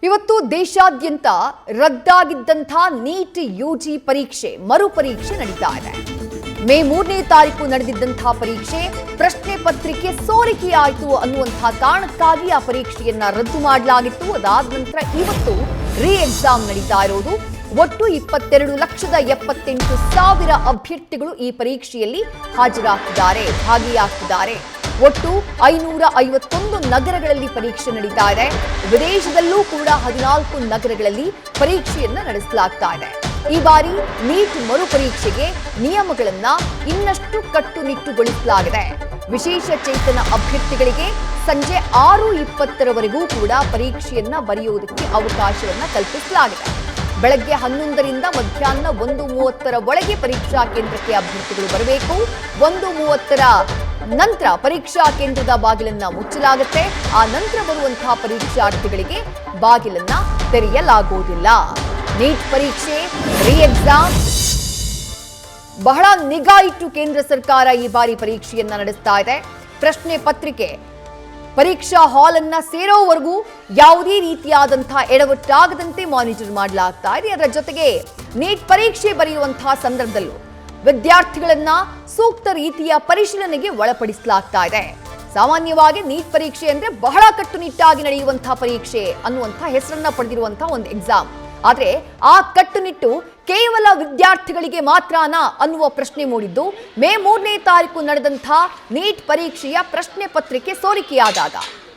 ಇವತ್ತು ದೇಶಾದ್ಯಂತ ರದ್ದಾಗಿದ್ದಂಥ NEET UG ಪರೀಕ್ಷೆ ಮರುಪರೀಕ್ಷೆ ನಡೀತಾ ಇದೆ. ಮೇ 3ನೇ ತಾರೀಕು ನಡೆದಿದ್ದಂಥ ಪರೀಕ್ಷೆ ಪ್ರಶ್ನೆ ಪತ್ರಿಕೆ ಸೋರಿಕೆಯಾಯಿತು ಅನ್ನುವಂಥ ಕಾರಣಕ್ಕಾಗಿ ಆ ಪರೀಕ್ಷೆಯನ್ನ ರದ್ದು ಮಾಡಲಾಗಿತ್ತು. ಅದಾದ ನಂತರ ಇವತ್ತು ರೀ ಎಕ್ಸಾಮ್ ನಡೀತಾ ಇರೋದು. ಒಟ್ಟು 22,78,000 ಅಭ್ಯರ್ಥಿಗಳು ಈ ಪರೀಕ್ಷೆಯಲ್ಲಿ ಭಾಗಿಯಾಗ್ತಿದ್ದಾರೆ. ಒಟ್ಟು 551 ನಗರಗಳಲ್ಲಿ ಪರೀಕ್ಷೆ ನಡೀತಾ ಇದೆ. ವಿದೇಶದಲ್ಲೂ ಕೂಡ 14 ನಗರಗಳಲ್ಲಿ ಪರೀಕ್ಷೆಯನ್ನ ನಡೆಸಲಾಗ್ತಾ ಇದೆ. ಈ ಬಾರಿ ನೀಟ್ ಮರುಪರೀಕ್ಷೆಗೆ ನಿಯಮಗಳನ್ನ ಇನ್ನಷ್ಟು ಕಟ್ಟುನಿಟ್ಟುಗೊಳಿಸಲಾಗಿದೆ. ವಿಶೇಷ ಚೇತನ ಅಭ್ಯರ್ಥಿಗಳಿಗೆ ಸಂಜೆ 6:20 ಕೂಡ ಪರೀಕ್ಷೆಯನ್ನ ಬರೆಯುವುದಕ್ಕೆ ಅವಕಾಶವನ್ನ ಕಲ್ಪಿಸಲಾಗಿದೆ. ಬೆಳಗ್ಗೆ 11ರಿಂದ ಮಧ್ಯಾಹ್ನ 1:30 ಒಳಗೆ ಪರೀಕ್ಷಾ ಕೇಂದ್ರಕ್ಕೆ ಅಭ್ಯರ್ಥಿಗಳು ಬರಬೇಕು. 1:30 ನಂತರ ಪರೀಕ್ಷಾ ಕೇಂದ್ರದ ಬಾಗಿಲನ್ನ ಮುಚ್ಚಲಾಗುತ್ತೆ. ಆ ನಂತರ ಬರುವಂತಹ ಪರೀಕ್ಷಾರ್ಥಿಗಳಿಗೆ ಬಾಗಿಲನ್ನ ತೆರೆಯಲಾಗುವುದಿಲ್ಲ. ನೀಟ್ ಪರೀಕ್ಷೆ ರೀ ಎಕ್ಸಾಮ್ ಬಹಳ ನಿಗಾ ಇಟ್ಟು ಕೇಂದ್ರ ಸರ್ಕಾರ ಈ ಬಾರಿ ಪರೀಕ್ಷೆಯನ್ನ ನಡೆಸ್ತಾ ಇದೆ. ಪ್ರಶ್ನೆ ಪತ್ರಿಕೆ ಪರೀಕ್ಷಾ ಹಾಲ್ ಅನ್ನ ಸೇರೋವರೆಗೂ ಯಾವುದೇ ರೀತಿಯಾದಂತಹ ಎಡವಟ್ಟಾಗದಂತೆ ಮಾನಿಟರ್ ಮಾಡಲಾಗ್ತಾ ಇದೆ. ಅದರ ಜೊತೆಗೆ ನೀಟ್ ಪರೀಕ್ಷೆ ಬರೆಯುವಂತಹ ಸಂದರ್ಭದಲ್ಲೂ ವಿದ್ಯಾರ್ಥಿಗಳನ್ನ ಸೂಕ್ತ ರೀತಿಯ ಪರಿಶೀಲನೆಗೆ ಒಳಪಡಿಸಲಾಗ್ತಾ ಇದೆ. ಸಾಮಾನ್ಯವಾಗಿ ನೀಟ್ ಪರೀಕ್ಷೆ ಅಂದ್ರೆ ಬಹಳ ಕಟ್ಟುನಿಟ್ಟಾಗಿ ನಡೆಯುವಂತಹ ಪರೀಕ್ಷೆ ಅನ್ನುವಂಥ ಹೆಸರನ್ನ ಪಡೆದಿರುವಂತಹ ಒಂದು ಎಕ್ಸಾಮ್. ಆದ್ರೆ ಆ ಕಟ್ಟುನಿಟ್ಟು ಕೇವಲ ವಿದ್ಯಾರ್ಥಿಗಳಿಗೆ ಮಾತ್ರನಾ ಅನ್ನುವ ಪ್ರಶ್ನೆ ಮೂಡಿದ್ದು ಮೇ 3ನೇ ತಾರೀಕು ನಡೆದಂಥ ನೀಟ್ ಪರೀಕ್ಷೆಯ ಪ್ರಶ್ನೆ ಪತ್ರಿಕೆ ಸೋರಿಕೆಯಾದಾಗ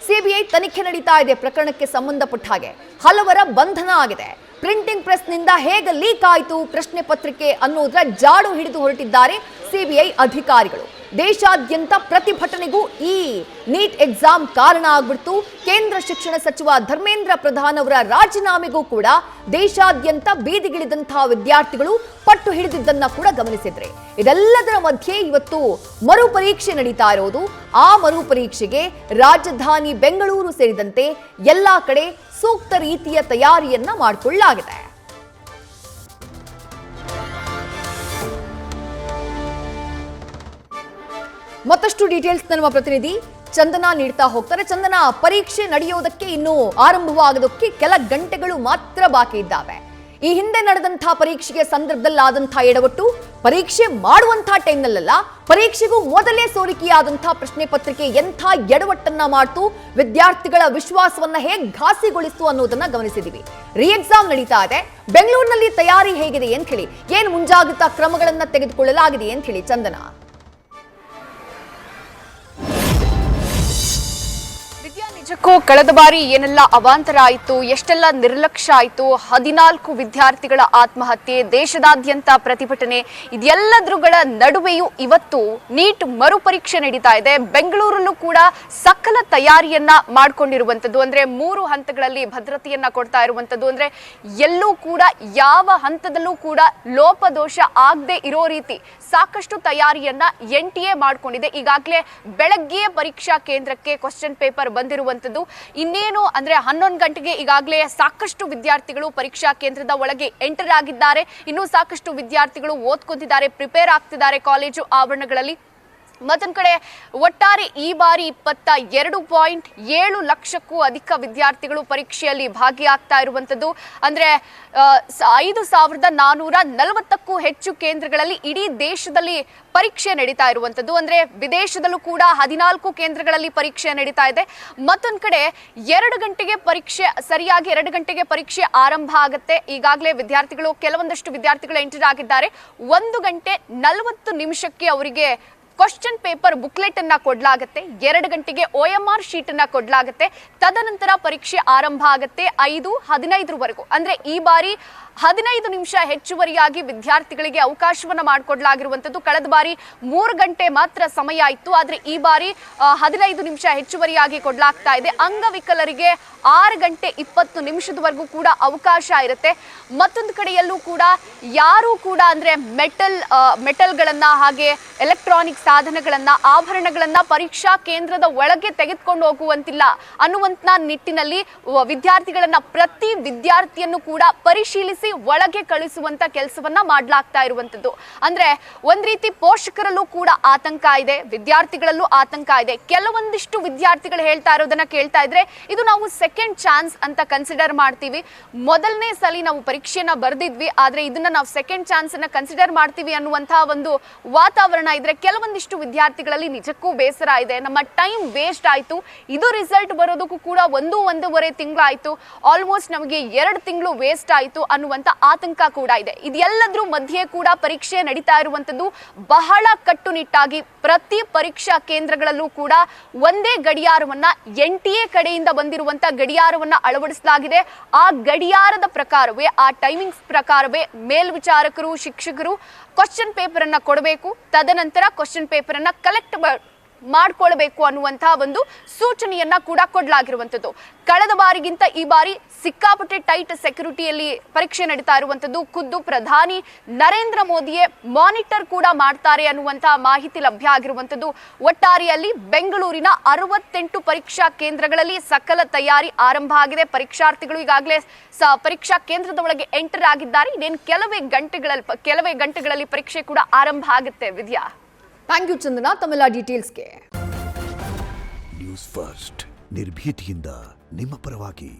ಸಿಬಿಐ ತನಿಖೆ ನಡೀತಾ ಇದೆ. ಪ್ರಕರಣಕ್ಕೆ ಸಂಬಂಧಪಟ್ಟ ಹಾಗೆ ಹಲವರ ಬಂಧನ ಆಗಿದೆ. ಪ್ರಿಂಟಿಂಗ್ ಪ್ರೆಸ್ ನಿಂದ ಹೇಗೆ ಲೀಕ್ ಆಯಿತು ಪ್ರಶ್ನೆ ಪತ್ರಿಕೆ ಅನ್ನೋದರ ಜಾಡು ಹಿಡಿದು ಹೊರಟಿದ್ದಾರೆ ಸಿಬಿಐ ಅಧಿಕಾರಿಗಳು. ದೇಶಾದ್ಯಂತ ಪ್ರತಿಭಟನೆಗೂ ಈ ನೀಟ್ ಎಕ್ಸಾಮ್ ಕಾರಣ ಆಗ್ಬಿಡ್ತು. ಕೇಂದ್ರ ಶಿಕ್ಷಣ ಸಚಿವ ಧರ್ಮೇಂದ್ರ ಪ್ರಧಾನ್ ಅವರ ರಾಜೀನಾಮೆಗೂ ಕೂಡ ದೇಶಾದ್ಯಂತ ಬೀದಿಗಿಳಿದಂತಹ ವಿದ್ಯಾರ್ಥಿಗಳು ಪಟ್ಟು ಹಿಡಿದಿದ್ದನ್ನ ಕೂಡ ಗಮನಿಸಿದ್ರೆ. ಇದೆಲ್ಲದರ ಮಧ್ಯೆ ಇವತ್ತು ಮರುಪರೀಕ್ಷೆ ನಡೀತಾ ಇರೋದು. ಆ ಮರುಪರೀಕ್ಷೆಗೆ ರಾಜಧಾನಿ ಬೆಂಗಳೂರು ಸೇರಿದಂತೆ ಎಲ್ಲಾ ಕಡೆ ಸೂಕ್ತ ರೀತಿಯ ತಯಾರಿಯನ್ನ ಮಾಡಿಕೊಳ್ಳಲಾಗಿದೆ. ಮತ್ತಷ್ಟು ಡೀಟೇಲ್ಸ್ ನಮ್ಮ ಪ್ರತಿನಿಧಿ ಚಂದನ ನೀಡ್ತಾ ಹೋಗ್ತಾರೆ. ಚಂದನ, ಪರೀಕ್ಷೆ ನಡೆಯೋದಕ್ಕೆ ಇನ್ನು ಆರಂಭವಾಗೋದಕ್ಕೆ ಕೆಲ ಗಂಟೆಗಳು ಮಾತ್ರ ಬಾಕಿ ಇದ್ದಾವೆ. ಈ ಹಿಂದೆ ನಡೆದಂತಹ ಪರೀಕ್ಷೆಗೆ ಸಂದರ್ಭದಲ್ಲಾದಂತಹ ಎಡವಟ್ಟು ಪರೀಕ್ಷೆ ಮಾಡುವಂತಹ ಟೈಮ್ನಲ್ಲ, ಪರೀಕ್ಷೆಗೂ ಮೊದಲೇ ಸೋರಿಕೆಯಾದಂತಹ ಪ್ರಶ್ನೆ ಪತ್ರಿಕೆ ಎಂಥ ಎಡವಟ್ಟನ್ನ ಮಾಡ್ತು, ವಿದ್ಯಾರ್ಥಿಗಳ ವಿಶ್ವಾಸವನ್ನ ಹೇಗೆ ಘಾಸಿಗೊಳಿಸ್ತು ಅನ್ನೋದನ್ನ ಗಮನಿಸಿದೀವಿ. ರೀ ಎಕ್ಸಾಮ್ ನಡೀತಾ ಇದೆ. ಬೆಂಗಳೂರಿನಲ್ಲಿ ತಯಾರಿ ಹೇಗಿದೆ ಅಂತ ಹೇಳಿ, ಏನು ಮುಂಜಾಗ್ರತಾ ಕ್ರಮಗಳನ್ನ ತೆಗೆದುಕೊಳ್ಳಲಾಗಿದೆ ಅಂತ ಹೇಳಿ ಚಂದನ. ನಿಜಕ್ಕೂ ಕಳೆದ ಬಾರಿ ಏನೆಲ್ಲ ಅವಾಂತರ ಆಯಿತು, ಎಷ್ಟೆಲ್ಲ ನಿರ್ಲಕ್ಷ್ಯ ಆಯಿತು, 14 ವಿದ್ಯಾರ್ಥಿಗಳ ಆತ್ಮಹತ್ಯೆ, ದೇಶದಾದ್ಯಂತ ಪ್ರತಿಭಟನೆ, ಇದೆಲ್ಲದರುಗಳ ನಡುವೆಯೂ ಇವತ್ತು ನೀಟ್ ಮರುಪರೀಕ್ಷೆ ನಡೀತಾ ಇದೆ. ಬೆಂಗಳೂರಲ್ಲೂ ಕೂಡ ಸಕಲ ತಯಾರಿಯನ್ನ ಮಾಡಿಕೊಂಡಿರುವಂಥದ್ದು, ಅಂದ್ರೆ 3 ಹಂತಗಳಲ್ಲಿ ಭದ್ರತೆಯನ್ನ ಕೊಡ್ತಾ ಇರುವಂಥದ್ದು. ಅಂದ್ರೆ ಎಲ್ಲೂ ಕೂಡ ಯಾವ ಹಂತದಲ್ಲೂ ಕೂಡ ಲೋಪದೋಷ ಆಗದೆ ಇರೋ ರೀತಿ ಸಾಕಷ್ಟು ತಯಾರಿಯನ್ನ NTA ಮಾಡಿಕೊಂಡಿದೆ. ಈಗಾಗಲೇ ಬೆಳಗ್ಗೆ ಪರೀಕ್ಷಾ ಕೇಂದ್ರಕ್ಕೆ ಕ್ವಶನ್ ಪೇಪರ್ ಬಂದಿರುವಂತದ್ದು. ಇನ್ನೇನು ಅಂದ್ರೆ 11 ಗಂಟೆಗೆ ಈಗಾಗಲೇ ಸಾಕಷ್ಟು ವಿದ್ಯಾರ್ಥಿಗಳು ಪರೀಕ್ಷಾ ಕೇಂದ್ರದ ಒಳಗೆ ಎಂಟರ್ ಆಗಿದ್ದಾರೆ. ಇನ್ನೂ ಸಾಕಷ್ಟು ವಿದ್ಯಾರ್ಥಿಗಳು ಓದ್ಕೊಂತಿದ್ದಾರೆ, ಪ್ರಿಪೇರ್ ಆಗ್ತಿದ್ದಾರೆ ಕಾಲೇಜು ಆವರಣಗಳಲ್ಲಿ. ಮತ್ತೊಂದು ಕಡೆ ಒಟ್ಟಾರೆ ಈ ಬಾರಿ 22.7 ಲಕ್ಷಕ್ಕೂ ಅಧಿಕ ವಿದ್ಯಾರ್ಥಿಗಳು ಪರೀಕ್ಷೆಯಲ್ಲಿ ಭಾಗಿಯಾಗ್ತಾ ಇರುವಂತದ್ದು. ಅಂದ್ರೆ 5,440ಕ್ಕೂ ಹೆಚ್ಚು ಕೇಂದ್ರಗಳಲ್ಲಿ ಇಡೀ ದೇಶದಲ್ಲಿ ಪರೀಕ್ಷೆ ನಡೀತಾ ಇರುವಂತದ್ದು. ಅಂದ್ರೆ ವಿದೇಶದಲ್ಲೂ ಕೂಡ 14 ಕೇಂದ್ರಗಳಲ್ಲಿ ಪರೀಕ್ಷೆ ನಡೀತಾ ಇದೆ. ಮತ್ತೊಂದು ಕಡೆ 2 ಗಂಟೆಗೆ ಪರೀಕ್ಷೆ, ಸರಿಯಾಗಿ 2 ಗಂಟೆಗೆ ಪರೀಕ್ಷೆ ಆರಂಭ ಆಗುತ್ತೆ. ಈಗಾಗಲೇ ಕೆಲವೊಂದಷ್ಟು ವಿದ್ಯಾರ್ಥಿಗಳು ಎಂಟರ್ ಆಗಿದ್ದಾರೆ. 1:40 ಅವರಿಗೆ ಕ್ವಶನ್ ಪೇಪರ್ ಬುಕ್ಲೆಟ್ ಅನ್ನ ಕೊಡ್ಲಾಗತ್ತೆ. 2 ಗಂಟೆಗೆ OMR ಶೀಟ್ ಅನ್ನ ಕೊಡ್ಲಾಗತ್ತೆ. ತದನಂತರ ಪರೀಕ್ಷೆ ಆರಂಭ ಆಗುತ್ತೆ 5:15 ಅಂದ್ರೆ ಈ ಬಾರಿ 15 ನಿಮಿಷ ಹೆಚ್ಚುವರಿಯಾಗಿ ವಿದ್ಯಾರ್ಥಿಗಳಿಗೆ ಅವಕಾಶವನ್ನ ಮಾಡಿಕೊಡ್ಲಾಗಿರುವಂತದ್ದು. ಕಳೆದ ಬಾರಿ 3 ಗಂಟೆ ಮಾತ್ರ ಸಮಯ ಇತ್ತು, ಆದ್ರೆ ಈ ಬಾರಿ 15 ನಿಮಿಷ ಹೆಚ್ಚುವರಿಯಾಗಿ ಕೊಡ್ಲಾಗ್ತಾ ಇದೆ. ಅಂಗವಿಕಲರಿಗೆ 6 ಗಂಟೆ 20 ನಿಮಿಷದವರೆಗೂ ಕೂಡ ಅವಕಾಶ ಇರುತ್ತೆ. ಮತ್ತೊಂದು ಕಡೆಯಲ್ಲೂ ಕೂಡ ಯಾರು ಕೂಡ ಅಂದ್ರೆ ಮೆಟಲ್ಗಳನ್ನ ಹಾಗೆ ಎಲೆಕ್ಟ್ರಾನಿಕ್ ಸಾಧನಗಳನ್ನ, ಆಭರಣಗಳನ್ನ ಪರೀಕ್ಷಾ ಕೇಂದ್ರದ ಒಳಗೆ ತೆಗೆದುಕೊಂಡು ಹೋಗುವಂತಿಲ್ಲ ಅನ್ನುವಂತ ನಿಟ್ಟಿನಲ್ಲಿ ವಿದ್ಯಾರ್ಥಿಗಳನ್ನ ಪ್ರತಿ ವಿದ್ಯಾರ್ಥಿಯನ್ನು ಕೂಡ ಪರಿಶೀಲಿಸಿ ಕಳಿಸಿ ಒಳಗೆ ಕಳಿಸುವಂತ ಕೆಲಸವನ್ನ ಮಾಡ್ಲಾಗ್ತಾ ಇರುವಂತದ್ದು. ಅಂದ್ರೆ ಒಂದ್ ರೀತಿ ಪೋಷಕರಲ್ಲೂ ಕೂಡ ಆತಂಕ ಇದೆ, ವಿದ್ಯಾರ್ಥಿಗಳಲ್ಲೂ ಆತಂಕ ಇದೆ. ಕೆಲವೊಂದಿಷ್ಟು ವಿದ್ಯಾರ್ಥಿಗಳು ಹೇಳ್ತಾ ಇರೋದನ್ನ ಕೇಳ್ತಾ ಇದ್ರೆ ಇದು ನಾವು ಸೆಕೆಂಡ್ ಚಾನ್ಸ್ ಅಂತ ಕನ್ಸಿಡರ್ ಮಾಡ್ತೀವಿ. ಮೊದಲನೇ ಸಲ ನಾವು ಪರೀಕ್ಷೆಯನ್ನ ಬರೆದಿದ್ವಿ, ಆದ್ರೆ ಇದನ್ನ ನಾವು ಸೆಕೆಂಡ್ ಚಾನ್ಸ್ ಅನ್ನ ಕನ್ಸಿಡರ್ ಮಾಡ್ತೀವಿ ಅನ್ನುವಂತಹ ಒಂದು ವಾತಾವರಣ ಇದ್ರೆ ಕೆಲವೊಂದಿಷ್ಟು ವಿದ್ಯಾರ್ಥಿಗಳಲ್ಲಿ ನಿಜಕ್ಕೂ ಬೇಸರ ಇದೆ. ನಮ್ಮ ಟೈಮ್ ವೇಸ್ಟ್ ಆಯ್ತು, ಇದು ರಿಸಲ್ಟ್ ಬರೋದಕ್ಕೂ ಕೂಡ 1.5 ತಿಂಗಳಾಯ್ತು, ಆಲ್ಮೋಸ್ಟ್ ನಮಗೆ 2 ತಿಂಗಳು ವೇಸ್ಟ್ ಆಯ್ತು ಅನ್ನುವಂತ ಆತಂಕ ಕೂಡ ಇದೆ. ಇದೆಲ್ಲದ್ರ ಮಧ್ಯೆ ಕೂಡ ಪರೀಕ್ಷೆ ನಡೀತಾ ಇರುವಂತದ್ದು ಬಹಳ ಕಟ್ಟುನಿಟ್ಟಾಗಿ ಪ್ರತಿ ಪರೀಕ್ಷಾ ಕೇಂದ್ರಗಳಲ್ಲೂ ಕೂಡ ಒಂದೇ ಗಡಿಯಾರವನ್ನ NTA ಕಡೆಯಿಂದ ಬಂದಿರುವಂತ ಗಡಿಯಾರವನ್ನ ಅಳವಡಿಸಲಾಗಿದೆ. ಆ ಗಡಿಯಾರದ ಪ್ರಕಾರವೇ, ಆ ಟೈಮಿಂಗ್ಸ್ ಪ್ರಕಾರವೇ ಮೇಲ್ವಿಚಾರಕರು, ಶಿಕ್ಷಕರು ಕ್ವಶನ್ ಪೇಪರ್ ಅನ್ನ ಕೊಡಬೇಕು. ತದನಂತರ ಕ್ವಶನ್ ಪೇಪರ್ ಅನ್ನ ಕಲೆಕ್ಟ್ ಮಾಡ್ಕೊಳ್ಬೇಕು ಅನ್ನುವಂತಹ ಒಂದು ಸೂಚನೆಯನ್ನ ಕೂಡ ಕೊಡಲಾಗಿರುವಂತದ್ದು. ಕಳೆದ ಬಾರಿಗಿಂತ ಈ ಬಾರಿ ಸಿಕ್ಕಾಪಟ್ಟೆ ಟೈಟ್ ಸೆಕ್ಯೂರಿಟಿಯಲ್ಲಿ ಪರೀಕ್ಷೆ ನಡೀತಾ ಇರುವಂತದ್ದು. ಖುದ್ದು ಪ್ರಧಾನಿ ನರೇಂದ್ರ ಮೋದಿಯೇ ಮಾನಿಟರ್ ಕೂಡ ಮಾಡ್ತಾರೆ ಅನ್ನುವಂತಹ ಮಾಹಿತಿ ಲಭ್ಯ ಆಗಿರುವಂತದ್ದು. ಒಟ್ಟಾರೆಯಲ್ಲಿ ಬೆಂಗಳೂರಿನ 68 ಪರೀಕ್ಷಾ ಕೇಂದ್ರಗಳಲ್ಲಿ ಸಕಲ ತಯಾರಿ ಆರಂಭ ಆಗಿದೆ. ಪರೀಕ್ಷಾರ್ಥಿಗಳು ಈಗಾಗಲೇ ಪರೀಕ್ಷಾ ಕೇಂದ್ರದ ಒಳಗೆ ಎಂಟರ್ ಆಗಿದ್ದಾರೆ. ಇನ್ನೇನು ಕೆಲವೇ ಗಂಟೆಗಳಲ್ಲಿ ಪರೀಕ್ಷೆ ಕೂಡ ಆರಂಭ ಆಗುತ್ತೆ. ವಿದ್ಯಾ, ಥ್ಯಾಂಕ್ ಯು ಚಂದನಾ ತಮ್ಮೆಲ್ಲ ಡೀಟೇಲ್ಸ್ಗೆ. ನ್ಯೂಸ್ ಫಸ್ಟ್ ನಿರ್ಭೀತಿಯಿಂದ ನಿಮ್ಮ ಪರವಾಗಿ.